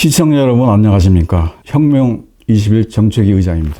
시청자 여러분 안녕하십니까. 혁명 21 정책위 의장입니다.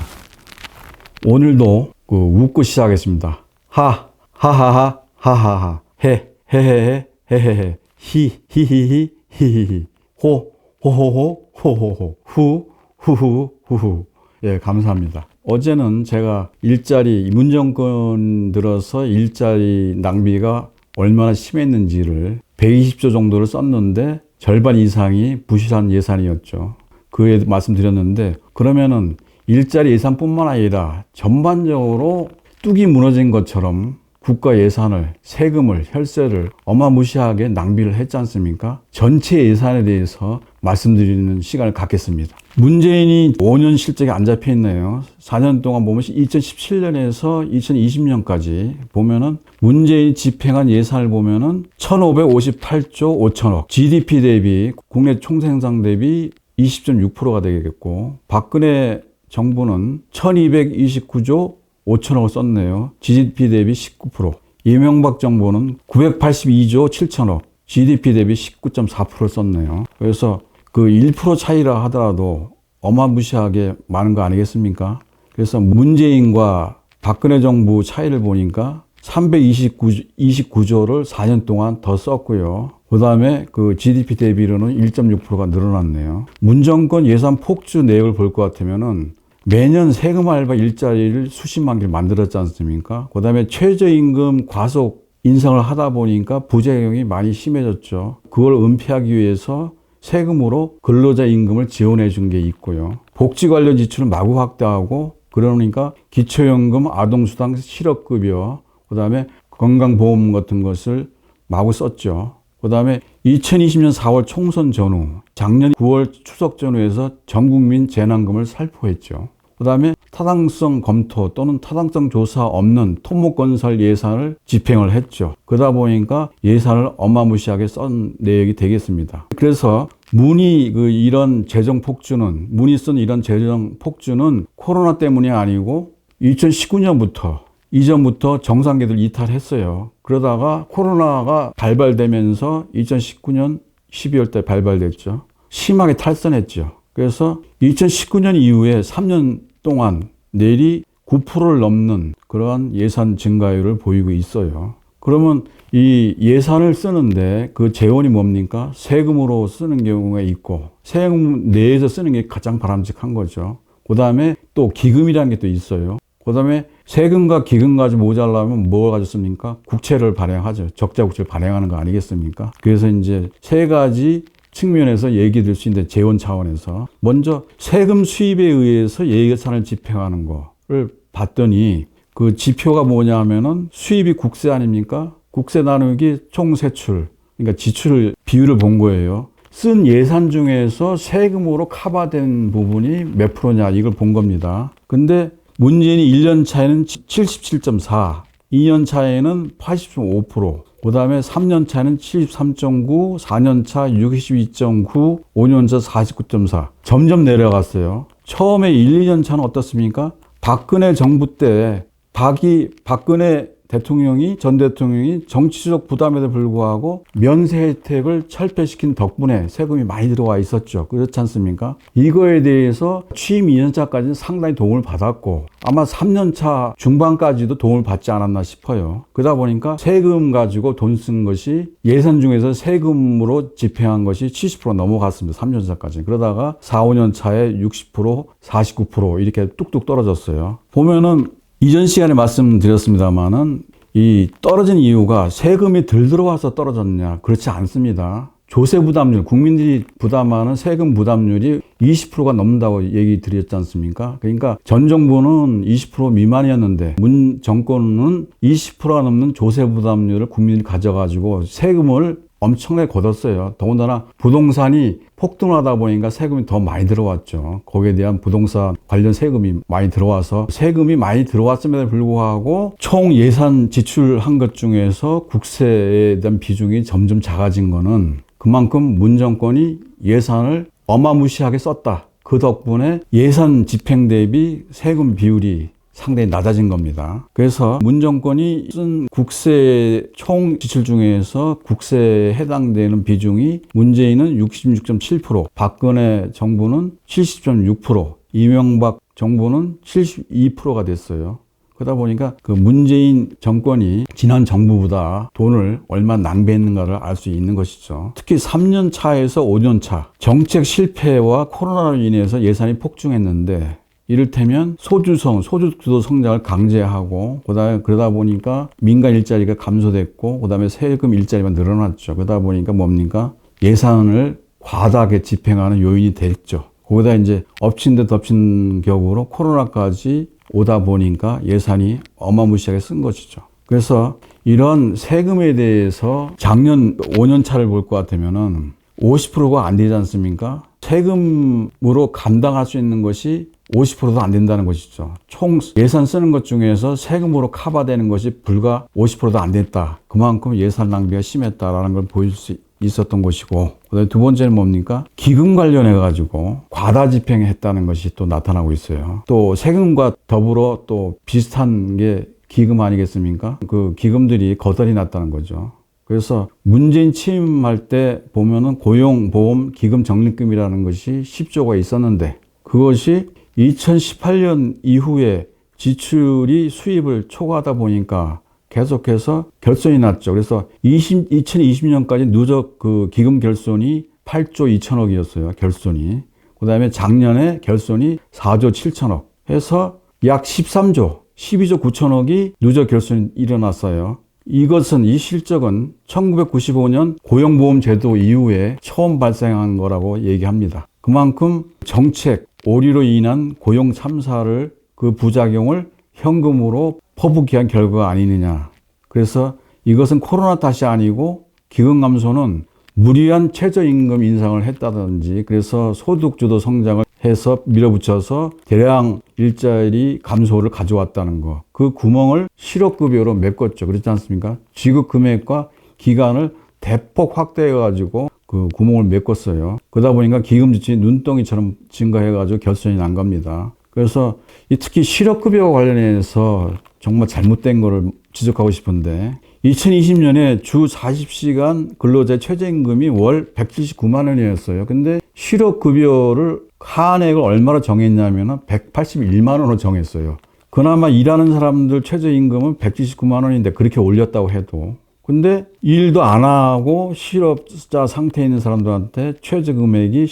오늘도 웃고 시작하겠습니다. 하하하 하하하 헤헤헤헤 헤헤헤 히히히히 히히히 호 호호호 호호호 후 후후 후후. 예, 감사합니다. 어제는 제가 일자리 문정권 들어서 일자리 낭비가 얼마나 심했는지를 120조 정도를 썼는데 절반 이상이 부실한 예산이었죠. 그에 말씀드렸는데, 그러면은 일자리 예산뿐만 아니라 전반적으로 뚝이 무너진 것처럼 국가 예산을, 세금을, 혈세를 어마무시하게 낭비를 했지 않습니까? 전체 예산에 대해서 말씀드리는 시간을 갖겠습니다. 문재인이 5년 실적이 안 잡혀 있네요. 4년 동안 보면 2017년에서 2020년까지 보면은 문재인이 집행한 예산을 보면은 1,558조 5천억, GDP 대비 국내 총생산 대비 20.6%가 되겠고, 박근혜 정부는 1,229조 5천억을 썼네요. GDP 대비 19%. 이명박 정부는 982조 7천억, GDP 대비 19.4%를 썼네요. 그래서 그 1% 차이라 하더라도 어마무시하게 많은 거 아니겠습니까? 그래서 문재인과 박근혜 정부 차이를 보니까 329조를 4년 동안 더 썼고요. 그 다음에 그 GDP 대비로는 1.6%가 늘어났네요. 문정권 예산 폭주 내역을 볼 것 같으면은 매년 세금 알바 일자리를 수십만 개를 만들었지 않습니까? 그 다음에 최저임금 과속 인상을 하다 보니까 부작용이 많이 심해졌죠. 그걸 은폐하기 위해서 세금으로 근로자 임금을 지원해 준 게 있고요. 복지 관련 지출을 마구 확대하고, 그러니까 기초연금, 아동수당, 실업급여, 그 다음에 건강보험 같은 것을 마구 썼죠. 그 다음에 2020년 4월 총선 전후, 작년 9월 추석 전후에서 전국민 재난금을 살포했죠. 그 다음에 타당성 검토 또는 타당성 조사 없는 토목건설 예산을 집행을 했죠. 그러다 보니까 예산을 어마무시하게 쓴 내역이 되겠습니다. 그래서 문이 이런 재정 폭주는, 문이 쓴 이런 재정 폭주는 코로나 때문이 아니고 2019년부터 이전부터 정상계들 이탈했어요. 그러다가 코로나가 발발되면서 2019년 12월 때 발발됐죠. 심하게 탈선했죠. 그래서 2019년 이후에 3년 동안 내리 9%를 넘는 그러한 예산 증가율을 보이고 있어요. 그러면 이 예산을 쓰는데 그 재원이 뭡니까? 세금으로 쓰는 경우가 있고, 세금 내에서 쓰는 게 가장 바람직한 거죠. 그 다음에 또 기금이라는 게 또 있어요. 그 다음에 세금과 기금 가지고 모자라면 뭐 가지고 씁니까? 국채를 발행하죠. 적자 국채를 발행하는 거 아니겠습니까? 그래서 이제 세 가지 측면에서 얘기 드릴 수 있는데, 재원 차원에서 먼저 세금 수입에 의해서 예산을 집행하는 거를 봤더니 그 지표가 뭐냐 하면은 수입이 국세 아닙니까? 국세 나누기 총 세출, 그러니까 지출 비율을 본 거예요. 쓴 예산 중에서 세금으로 커버된 부분이 몇 프로냐, 이걸 본 겁니다. 근데 문재인이 1년 차에는 77.4, 2년 차에는 80.5%, 그 다음에 3년 차는 73.9, 4년 차 62.9, 5년 차 49.4. 점점 내려갔어요. 처음에 1, 2년 차는 어떻습니까? 박근혜 정부 때 박근혜 대통령이, 전 대통령이 정치적 부담에도 불구하고 면세 혜택을 철폐시킨 덕분에 세금이 많이 들어와 있었죠. 그렇지 않습니까? 이거에 대해서 취임 2년차까지는 상당히 도움을 받았고, 아마 3년차 중반까지도 도움을 받지 않았나 싶어요. 그러다 보니까 세금 가지고 돈 쓴 것이, 예산 중에서 세금으로 집행한 것이 70% 넘어갔습니다. 3년차까지. 그러다가 4, 5년차에 60%, 49% 이렇게 뚝뚝 떨어졌어요. 보면은 이전 시간에 말씀드렸습니다만은 이 떨어진 이유가 세금이 덜 들어와서 떨어졌냐? 그렇지 않습니다. 조세 부담률, 국민들이 부담하는 세금 부담률이 20%가 넘는다고 얘기 드렸지 않습니까? 그러니까 전 정부는 20% 미만이었는데 문 정권은 20%가 넘는 조세 부담률을 국민이 가져가지고 세금을 엄청나게 걷었어요. 더군다나 부동산이 폭등하다 보니까 세금이 더 많이 들어왔죠. 거기에 대한 부동산 관련 세금이 많이 들어와서, 세금이 많이 들어왔음에도 불구하고 총 예산 지출한 것 중에서 국세에 대한 비중이 점점 작아진 거는 그만큼 문 정권이 예산을 어마무시하게 썼다. 그 덕분에 예산 집행 대비 세금 비율이 상당히 낮아진 겁니다. 그래서 문 정권이 쓴 국세 총 지출 중에서 국세에 해당되는 비중이 문재인은 66.7%, 박근혜 정부는 70.6%, 이명박 정부는 72%가 됐어요. 그러다 보니까 그 문재인 정권이 지난 정부보다 돈을 얼마나 낭비했는가를 알 수 있는 것이죠. 특히 3년 차에서 5년 차 정책 실패와 코로나로 인해서 예산이 폭증했는데 이를테면 소주주도 성장을 강제하고 그다음에 그러다 보니까 민간 일자리가 감소됐고 그다음에 세금 일자리만 늘어났죠. 그러다 보니까 뭡니까? 예산을 과다하게 집행하는 요인이 됐죠. 거기다 이제 엎친 데 덮친 격으로 코로나까지 오다 보니까 예산이 어마무시하게 쓴 것이죠. 그래서 이런 세금에 대해서 작년 5년 차를 볼 것 같으면은 50%가 안 되지 않습니까? 세금으로 감당할 수 있는 것이 50%도 안 된다는 것이죠. 총 예산 쓰는 것 중에서 세금으로 커버되는 것이 불과 50%도 안 됐다. 그만큼 예산 낭비가 심했다라는 걸 보일 수 있었던 것이고, 그다음에 두 번째는 뭡니까? 기금 관련해 가지고 과다 집행했다는 것이 또 나타나고 있어요. 또 세금과 더불어 또 비슷한 게 기금 아니겠습니까? 그 기금들이 거덜이 났다는 거죠. 그래서 문재인 취임할 때 보면은 고용보험 기금 적립금이라는 것이 10조가 있었는데 그것이 2018년 이후에 지출이 수입을 초과하다 보니까 계속해서 결손이 났죠. 그래서 2020년까지 누적 그 기금 결손이 8조 2천억이었어요. 결손이. 그 다음에 작년에 결손이 4조 7천억 해서 약 13조, 12조 9천억이 누적 결손이 일어났어요. 이 실적은 1995년 고용보험제도 이후에 처음 발생한 거라고 얘기합니다. 그만큼 정책 오류로 인한 고용 참사를 그 부작용을 현금으로 퍼붓게 한 결과가 아니느냐. 그래서 이것은 코로나 탓이 아니고 기금 감소는 무리한 최저임금 인상을 했다든지 그래서 소득주도 성장을 해서 밀어붙여서 대량 일자리 감소를 가져왔다는 거. 그 구멍을 실업급여로 메꿨죠. 그렇지 않습니까? 지급 금액과 기간을 대폭 확대해가지고 그 구멍을 메꿨어요. 그러다 보니까 기금 지출이 눈덩이처럼 증가해가지고 결손이 난 겁니다. 그래서 특히 실업급여와 관련해서 정말 잘못된 거를 지적하고 싶은데 2020년에 주 40시간 근로자 최저임금이 월 179만 원이었어요. 근데 실업급여를 한액을 얼마로 정했냐면 181만 원으로 정했어요. 그나마 일하는 사람들 최저임금은 179만 원인데 그렇게 올렸다고 해도 근데 일도 안 하고 실업자 상태에 있는 사람들한테 최저금액이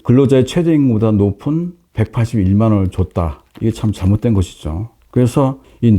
근로자의 최저임금보다 높은 181만 원을 줬다. 이게 참 잘못된 것이죠. 그래서 이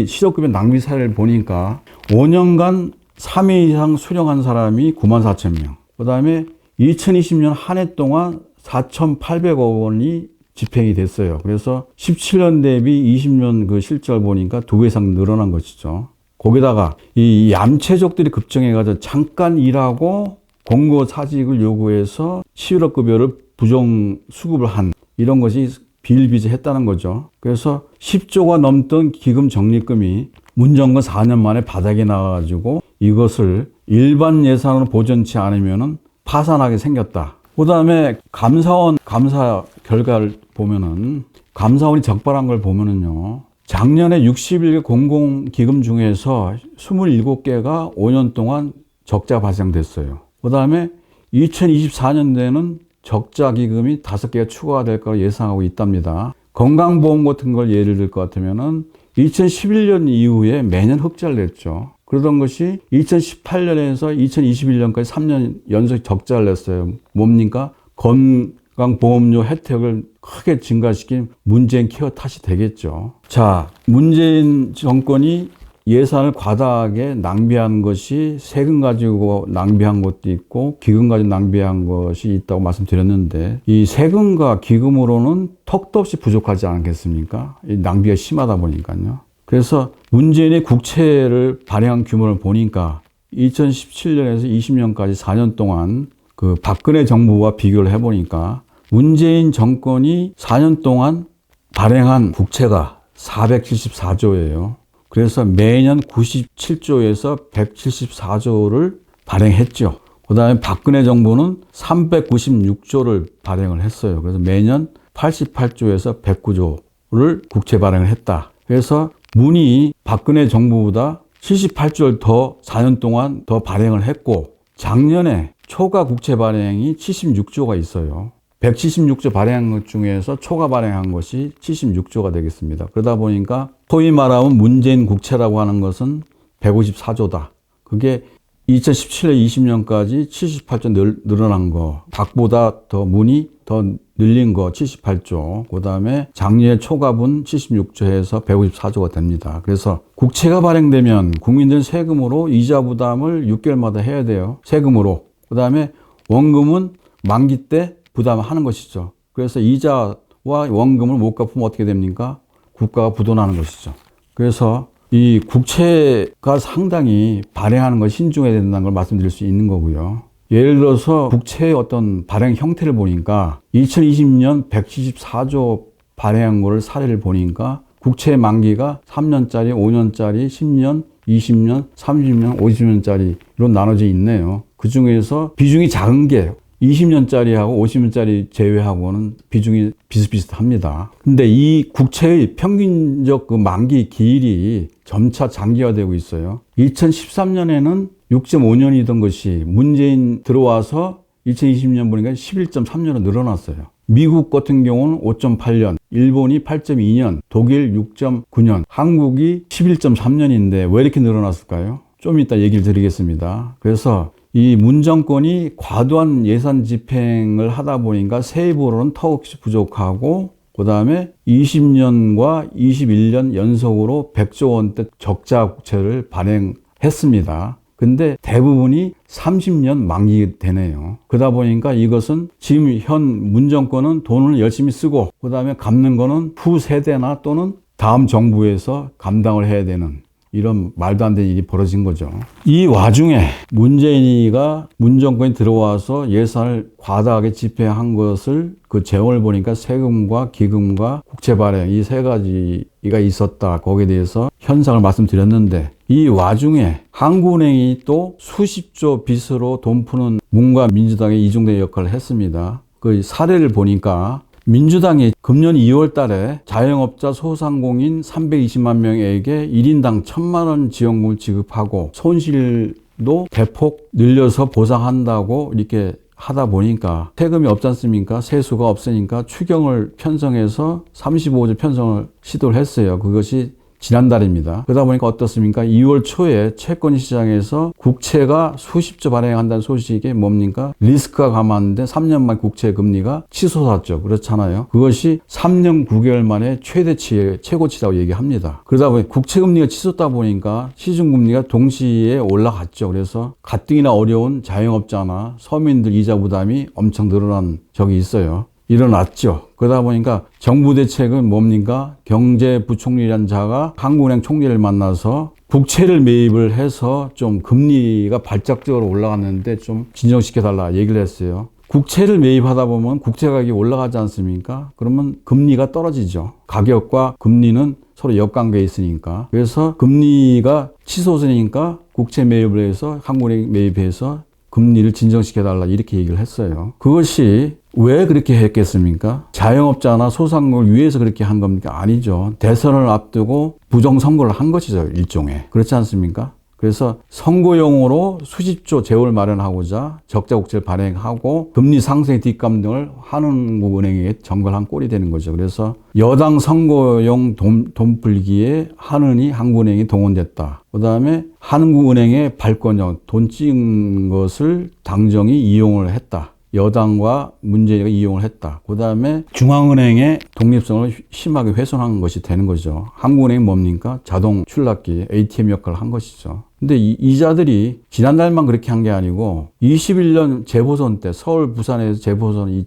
실업급여 낭비 사례를 보니까 5년간 3회 이상 수령한 사람이 9만 4천 명. 그 다음에 2020년 한 해 동안 4,800억 원이 집행이 됐어요. 그래서 17년 대비 20년 그 실적을 보니까 2배 이상 늘어난 것이죠. 거기다가 이 얌체족들이 급증해가지고 잠깐 일하고 공고 사직을 요구해서 실업급여를 부정 수급을 한 이런 것이 비일비재했다는 거죠. 그래서 10조가 넘던 기금 적립금이 문정권 4년 만에 바닥에 나와가지고 이것을 일반 예산으로 보전치 않으면 파산하게 생겼다. 그 다음에 감사원 감사 결과를 보면은 감사원이 적발한 걸 보면은요. 작년에 61개 공공기금 중에서 27개가 5년 동안 적자 발생됐어요. 그 다음에 2024년도에는 적자 기금이 5개가 추가될 거라 예상하고 있답니다. 건강보험 같은 걸 예를 들 것 같으면은 2011년 이후에 매년 흑자를 냈죠. 그러던 것이 2018년에서 2021년까지 3년 연속 적자를 냈어요. 뭡니까? 건강보험료 혜택을 크게 증가시킨 문재인 케어 탓이 되겠죠. 자, 문재인 정권이 예산을 과다하게 낭비한 것이 세금 가지고 낭비한 것도 있고 기금 가지고 낭비한 것이 있다고 말씀드렸는데 이 세금과 기금으로는 턱도 없이 부족하지 않겠습니까? 이 낭비가 심하다 보니까요. 그래서 문재인의 국채를 발행한 규모를 보니까 2017년에서 20년까지 4년 동안 그 박근혜 정부와 비교를 해보니까 문재인 정권이 4년 동안 발행한 국채가 474조예요. 그래서 매년 97조에서 174조를 발행했죠. 그 다음에 박근혜 정부는 396조를 발행을 했어요. 그래서 매년 88조에서 109조를 국채 발행을 했다. 그래서 문이 박근혜 정부보다 78조를 더 4년 동안 더 발행을 했고 작년에 초과 국채 발행이 76조가 있어요. 176조 발행한 것 중에서 초과 발행한 것이 76조가 되겠습니다. 그러다 보니까 소위 말하면 문재인 국채라고 하는 것은 154조다. 그게 2017년 20년까지 78조 늘어난 거, 박보다 더 문이 더 늘린 거 78조, 그 다음에 작년에 초과분 76조에서 154조가 됩니다. 그래서 국채가 발행되면 국민들 세금으로 이자 부담을 6개월마다 해야 돼요. 세금으로. 그 다음에 원금은 만기 때 부담하는 것이죠. 그래서 이자와 원금을 못 갚으면 어떻게 됩니까? 국가가 부도나는 것이죠. 그래서 이 국채가 상당히 발행하는 걸 신중해야 된다는 걸 말씀드릴 수 있는 거고요. 예를 들어서 국채의 어떤 발행 형태를 보니까 2020년 174조 발행한 거를 사례를 보니까 국채 만기가 3년짜리, 5년짜리, 10년, 20년, 30년, 50년짜리로 나눠져 있네요. 그 중에서 비중이 작은 게 20년짜리하고 50년짜리 제외하고는 비중이 비슷비슷합니다. 근데 이 국채의 평균적 그 만기 기일이 점차 장기화되고 있어요. 2013년에는 6.5년이던 것이 문재인 들어와서 2020년 보니까 11.3년으로 늘어났어요. 미국 같은 경우는 5.8년, 일본이 8.2년, 독일 6.9년, 한국이 11.3년인데 왜 이렇게 늘어났을까요? 좀 이따 얘기를 드리겠습니다. 그래서 이 문 정권이 과도한 예산 집행을 하다 보니까 세입으로는 턱없이 부족하고 그 다음에 20년과 21년 연속으로 100조 원대 적자 국채를 발행했습니다. 근데 대부분이 30년 만기 되네요. 그러다 보니까 이것은 지금 현 문 정권은 돈을 열심히 쓰고 그 다음에 갚는 거는 후세대나 또는 다음 정부에서 감당을 해야 되는 이런 말도 안 되는 일이 벌어진 거죠. 이 와중에 문재인이가 문정권이 들어와서 예산을 과다하게 집행한 것을 그 재원을 보니까 세금과 기금과 국채 발행 이 세 가지가 있었다. 거기에 대해서 현상을 말씀드렸는데 이 와중에 한국은행이 또 수십조 빚으로 돈 푸는 문과 민주당의 이중대 역할을 했습니다. 그 사례를 보니까 민주당이 금년 2월 달에 자영업자 소상공인 320만 명에게 1인당 1,000만 원 지원금을 지급하고 손실도 대폭 늘려서 보상한다고 이렇게 하다 보니까 세금이 없지 않습니까? 세수가 없으니까 추경을 편성해서 35조 편성을 시도를 했어요. 그것이 지난달입니다. 그러다 보니까 어떻습니까? 2월 초에 채권 시장에서 국채가 수십조 발행한다는 소식이 뭡니까? 리스크가 감았는데 3년 만 국채 금리가 치솟았죠. 그렇잖아요. 그것이 3년 9개월 만에 최대치의 최고치라고 얘기합니다. 그러다 보니 국채 금리가 치솟다 보니까 시중 금리가 동시에 올라갔죠. 그래서 가뜩이나 어려운 자영업자나 서민들 이자 부담이 엄청 늘어난 적이 있어요. 일어났죠. 그러다 보니까 정부 대책은 뭡니까? 경제부총리라는 자가 한국은행 총리를 만나서 국채를 매입을 해서 좀 금리가 발작적으로 올라갔는데 좀 진정시켜달라 얘기를 했어요. 국채를 매입하다 보면 국채 가격이 올라가지 않습니까? 그러면 금리가 떨어지죠. 가격과 금리는 서로 역관계에 있으니까. 그래서 금리가 치솟으니까 국채 매입을 해서 한국은행 매입해서 금리를 진정시켜달라 이렇게 얘기를 했어요. 그것이 왜 그렇게 했겠습니까? 자영업자나 소상공인을 위해서 그렇게 한 겁니까? 아니죠. 대선을 앞두고 부정선거를 한 것이죠. 일종의. 그렇지 않습니까? 그래서 선거용으로 수십조 재원을 마련하고자 적자국채를 발행하고 금리 상승의 뒷감당을 한국은행에 전갈한 꼴이 되는 거죠. 그래서 여당 선거용 돈 풀기에 한은이 한국은행이 동원됐다. 그 다음에 한국은행의 발권력, 돈 찍은 것을 당정이 이용을 했다. 여당과 문재인이가 이용을 했다. 그 다음에 중앙은행의 독립성을 심하게 훼손한 것이 되는 거죠. 한국은행이 뭡니까? 자동 출납기, ATM 역할을 한 것이죠. 근데 이자들이 지난달만 그렇게 한 게 아니고 21년 재보선 때 서울, 부산에서 재보선이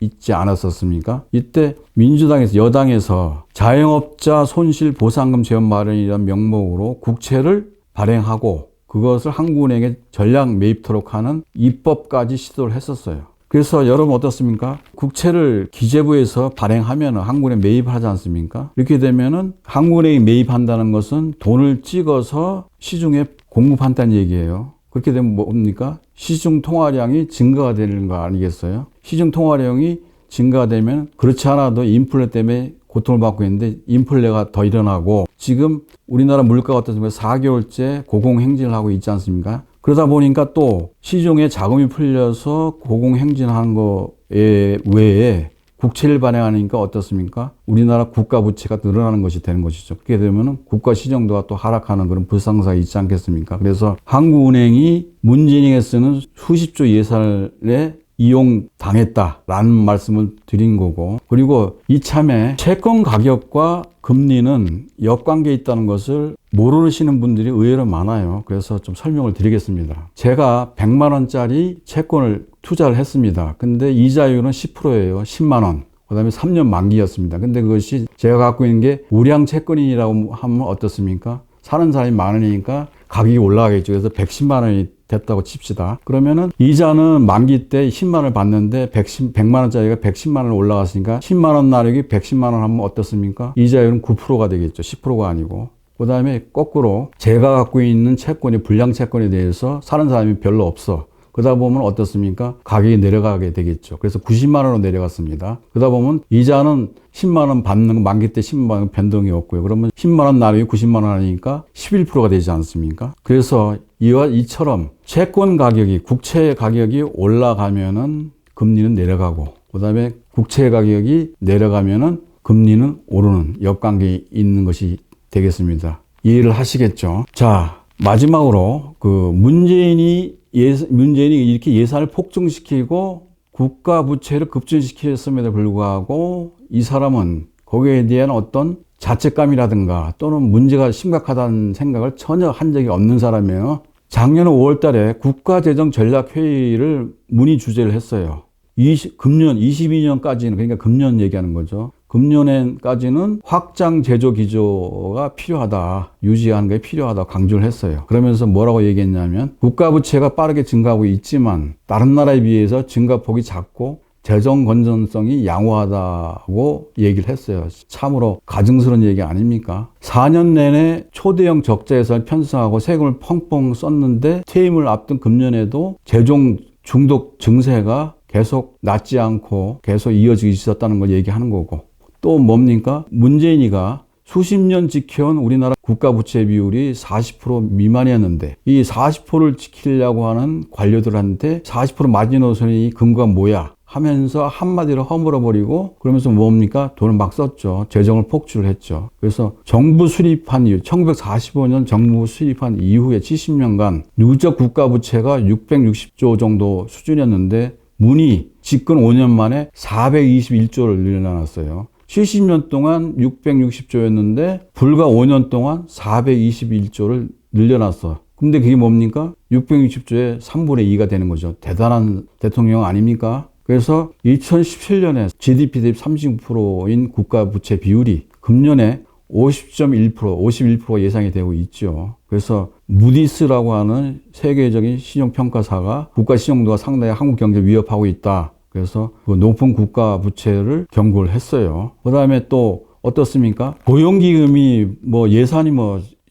있지 않았었습니까? 이때 민주당에서 여당에서 자영업자 손실 보상금 지원 마련이라는 명목으로 국채를 발행하고 그것을 한국은행에 전량 매입토록 하는 입법까지 시도를 했었어요. 그래서 여러분 어떻습니까? 국채를 기재부에서 발행하면 한국은행 매입하지 않습니까? 이렇게 되면은 한국은행이 매입한다는 것은 돈을 찍어서 시중에 공급한다는 얘기예요. 그렇게 되면 뭡니까? 시중 통화량이 증가가 되는 거 아니겠어요? 시중 통화량이 증가되면 그렇지 않아도 인플레 때문에 고통을 받고 있는데 인플레가 더 일어나고 지금 우리나라 물가가 어떻습니까? 4개월째 고공행진을 하고 있지 않습니까? 그러다 보니까 또 시중에 자금이 풀려서 고공행진하는 거에 외에 국채를 발행하니까 어떻습니까? 우리나라 국가 부채가 늘어나는 것이 되는 것이죠. 그렇게 되면 국가 시정도가 또 하락하는 그런 불상사가 있지 않겠습니까? 그래서 한국은행이 문재인에게 쓰는 수십조 예산에 이용당했다라는 말씀을 드린 거고, 그리고 이참에 채권 가격과 금리는 역관계에 있다는 것을 모르시는 분들이 의외로 많아요. 그래서 좀 설명을 드리겠습니다. 제가 100만 원짜리 채권을 투자를 했습니다. 근데 이자율은 10%예요. 10만 원. 그 다음에 3년 만기였습니다. 근데 그것이 제가 갖고 있는 게 우량 채권이라고 하면 어떻습니까? 사는 사람이 많으니까 가격이 올라가겠죠. 그래서 110만 원이 됐다고 칩시다. 그러면은 이자는 만기 때 10만 원을 받는데 100만 원짜리가 110만 원 올라갔으니까 10만 원 나누기 110만 원 하면 어떻습니까? 이자율은 9%가 되겠죠. 10%가 아니고. 그 다음에 거꾸로 제가 갖고 있는 채권이 불량 채권에 대해서 사는 사람이 별로 없어. 그러다 보면 어떻습니까? 가격이 내려가게 되겠죠. 그래서 90만 원으로 내려갔습니다. 그러다 보면 이자는 10만 원 받는 거 만기 때 10만 원 변동이 없고요. 그러면 10만 원 나누기 90만 원 하니까 11%가 되지 않습니까? 그래서 이처럼 채권 가격이 국채 가격이 올라가면은 금리는 내려가고 그다음에 국채 가격이 내려가면은 금리는 오르는 역관계에 있는 것이 되겠습니다. 이해를 하시겠죠? 자, 마지막으로 문재인이 이렇게 예산을 폭증시키고 국가 부채를 급증시켰음에도 불구하고 이 사람은 거기에 대한 어떤 자책감이라든가 또는 문제가 심각하다는 생각을 전혀 한 적이 없는 사람이에요. 작년 5월 달에 국가재정전략회의를 문의 주재를 했어요. 금년 22년까지는, 그러니까 금년 얘기하는 거죠. 금년에까지는 확장 제조 기조가 필요하다, 유지하는 게 필요하다 강조를 했어요. 그러면서 뭐라고 얘기했냐면 국가 부채가 빠르게 증가하고 있지만 다른 나라에 비해서 증가폭이 작고 재정 건전성이 양호하다고 얘기를 했어요. 참으로 가증스러운 얘기 아닙니까? 4년 내내 초대형 적자 예산을 편성하고 세금을 펑펑 썼는데 퇴임을 앞둔 금년에도 재정 중독 증세가 계속 낫지 않고 계속 이어지고 있었다는 걸 얘기하는 거고, 또 뭡니까? 문재인이가 수십 년 지켜온 우리나라 국가 부채 비율이 40% 미만이었는데 이 40%를 지키려고 하는 관료들한테 40% 마지노선이 근거가 뭐야? 하면서 한마디로 허물어버리고 그러면서 뭡니까? 돈을 막 썼죠. 재정을 폭주를 했죠. 그래서 정부 수립한 이후 1945년 정부 수립한 이후에 70년간 누적 국가 부채가 660조 정도 수준이었는데 문이 집권 5년 만에 421조를 늘려놨어요. 70년 동안 660조였는데 불과 5년 동안 421조를 늘려놨어. 근데 그게 뭡니까? 660조의 3분의 2가 되는 거죠. 대단한 대통령 아닙니까? 그래서 2017년에 GDP 대비 39%인 국가 부채 비율이 금년에 50.1%, 51%가 예상이 되고 있죠. 그래서 무디스라고 하는 세계적인 신용평가사가 국가 신용도가 상당히 한국 경제를 위협하고 있다. 그래서 그 높은 국가 부채를 경고를 했어요. 그 다음에 또 어떻습니까? 고용기금이 예산이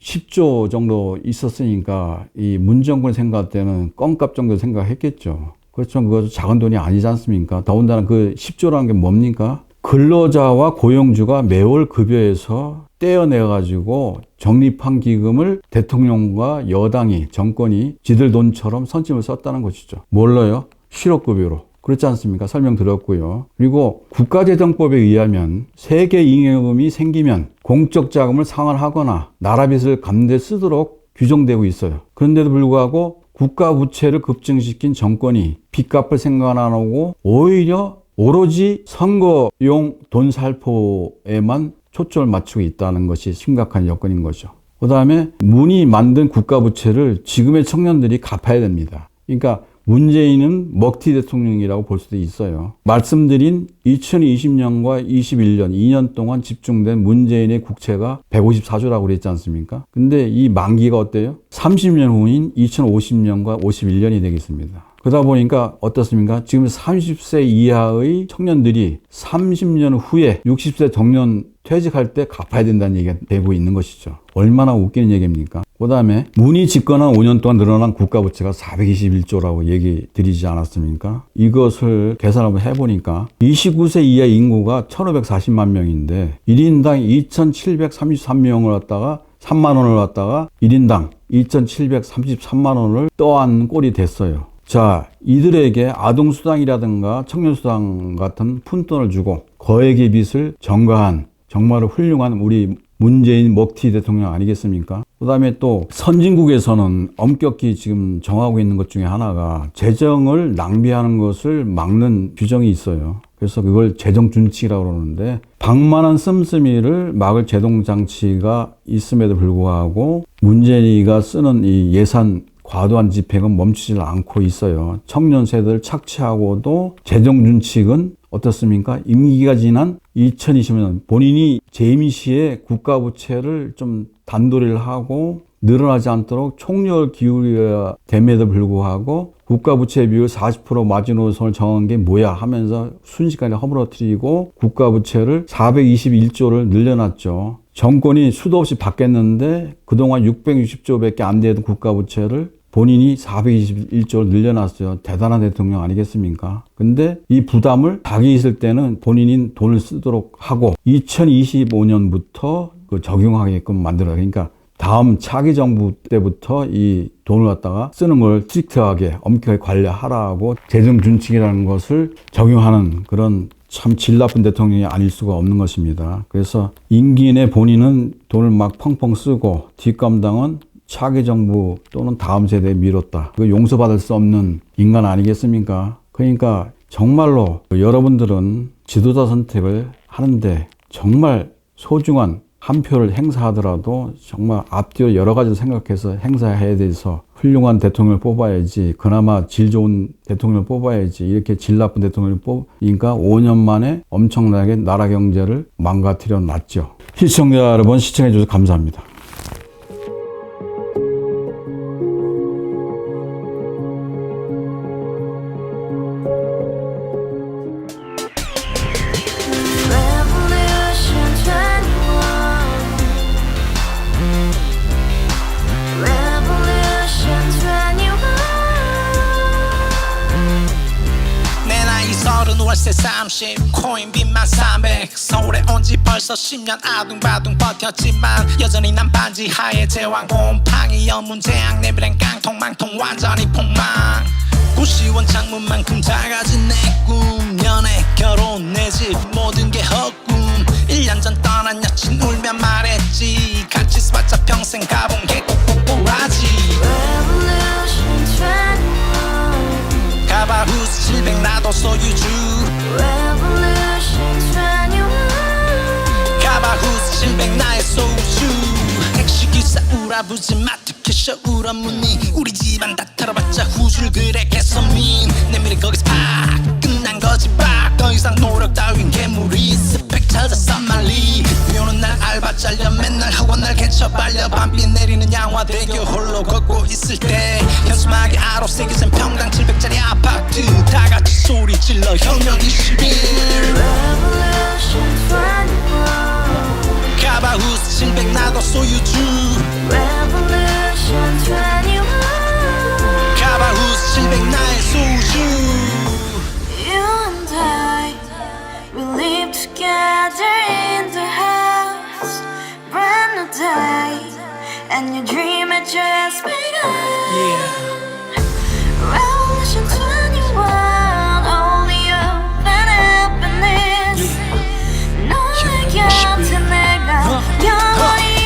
10조 정도 있었으니까 이 문정권 생각 때는 껌값 정도 생각했겠죠. 그렇죠. 그것도 작은 돈이 아니지 않습니까? 더군다나 그 10조라는 게 뭡니까? 근로자와 고용주가 매월 급여에서 떼어내가지고 적립한 기금을 대통령과 여당이, 정권이 지들 돈처럼 선심을 썼다는 것이죠. 뭘로요? 실업급여로. 그렇지 않습니까? 설명드렸고요. 그리고 국가재정법에 의하면 세계 잉여금이 생기면 공적 자금을 상환하거나 나라빚을 갚는 쓰도록 규정되고 있어요. 그런데도 불구하고 국가 부채를 급증시킨 정권이 빚값을 생각 안 하고 오히려 오로지 선거용 돈 살포에만 초점을 맞추고 있다는 것이 심각한 여건인 거죠. 그 다음에 문이 만든 국가 부채를 지금의 청년들이 갚아야 됩니다. 그러니까 문재인은 먹튀 대통령이라고 볼 수도 있어요. 말씀드린 2020년과 21년 2년 동안 집중된 문재인의 국채가 154조라고 그랬지 않습니까? 근데 이 만기가 어때요? 30년 후인 2050년과 51년이 되겠습니다. 그러다 보니까 어떻습니까? 지금 30세 이하의 청년들이 30년 후에 60세 정년 퇴직할 때 갚아야 된다는 얘기가 되고 있는 것이죠. 얼마나 웃기는 얘기입니까? 그 다음에 문이 집권한 5년 동안 늘어난 국가부채가 421조라고 얘기 드리지 않았습니까? 이것을 계산 한번 해보니까 29세 이하 인구가 1540만 명인데 1인당 2733명을 갖다가 3만 원을 갖다가 1인당 2733만 원을 떠안는 꼴이 됐어요. 자, 이들에게 아동수당이라든가 청년수당 같은 푼돈을 주고 거액의 빚을 전가한 정말 훌륭한 우리 문재인 먹튀 대통령 아니겠습니까? 그 다음에 또 선진국에서는 엄격히 지금 정하고 있는 것 중에 하나가 재정을 낭비하는 것을 막는 규정이 있어요. 그래서 그걸 재정준칙이라고 그러는데 방만한 씀씀이를 막을 제동장치가 있음에도 불구하고 문재인이가 쓰는 이 예산 과도한 집행은 멈추지 않고 있어요. 청년 세대를 착취하고도 재정준칙은 어떻습니까? 임기가 지난 2020년 본인이 재임 시에 국가부채를 좀 단도리를 하고 늘어나지 않도록 총력을 기울여야 됨에도 불구하고 국가부채 비율 40% 마지노선을 정한 게 뭐야 하면서 순식간에 허물어뜨리고 국가부채를 421조를 늘려놨죠. 정권이 수도 없이 바뀌었는데 그동안 660조밖에 안 되던 국가부채를 본인이 421조를 늘려놨어요. 대단한 대통령 아니겠습니까? 근데 이 부담을 자기 있을 때는 본인이 돈을 쓰도록 하고 2025년부터 그 적용하게끔 만들어요. 그러니까 다음 차기 정부 때부터 이 돈을 갖다가 쓰는 걸 스트릭트하게 엄격하게 관리하라고 재정준칙이라는 것을 적용하는 그런 참 질 나쁜 대통령이 아닐 수가 없는 것입니다. 그래서 임기 내 본인은 돈을 막 펑펑 쓰고 뒷감당은 차기 정부 또는 다음 세대에 미뤘다. 그 용서받을 수 없는 인간 아니겠습니까? 그러니까 정말로 여러분들은 지도자 선택을 하는데 정말 소중한 한 표를 행사하더라도 정말 앞뒤로 여러 가지를 생각해서 행사해야 돼서 훌륭한 대통령을 뽑아야지, 그나마 질 좋은 대통령을 뽑아야지, 이렇게 질 나쁜 대통령을 뽑으니까 5년 만에 엄청나게 나라 경제를 망가뜨려 놨죠. 시청자 여러분, 시청해 주셔서 감사합니다. 월세 30 코인 빚만 300 서울에 온 지 벌써 10년 아둥바둥 버텼지만 여전히 난 반지 하에 제왕 곰팡이 연문제약 내 브랜 깡통 망통 완전히 폭망 고시원 창문만큼 작아진 내 꿈 연애 결혼 내 집 모든 게 헛꿈 1년 전 떠난 여친 울며 말했지 같이 써봤자 평생 가본 게 꼭꼭꼭하지 가바후스 700 나도 소유주 가바후스 700 나의 소유주 택시기사 우라부지 마트 캐셔 우라무늬 우리 집안 다 털어봤자 후줄 그래 개선민 내 미래 거기서 팍 끝난 거지 팍더 이상 노력 따윈 괴물이 스펙 찾아서 말리 비오는 날 알바 잘려 맨날 학원 날 개쳐 빨려 밤비 내리는 양화대교 홀로 걷고 있을 때 현수막에 아로 새겨진 평당 700짜리 아파트 다같이 소리 질러 혁명 21 가바후스 700 나도 소유주 가바후스 700 나의 소유주 You and I, we live together in the house brand new day and your dream had just begun Revolution 21 only hope and happiness 너의 곁에 내가 영원히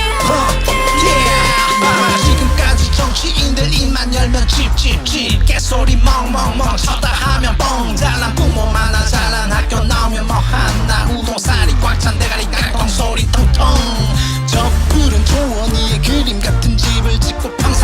지금까지 정치인들 입만 열면 찝찝찝 개소리 멍멍멍 쳤다 하면 뻥 잘난 부모 만나 잘난 학교 나오면 뭐 하나 우동살이 꽉 찬 대가리 깡통 소리 통통 저 푸른 초원위에 그림 같은 집을 짓고 평생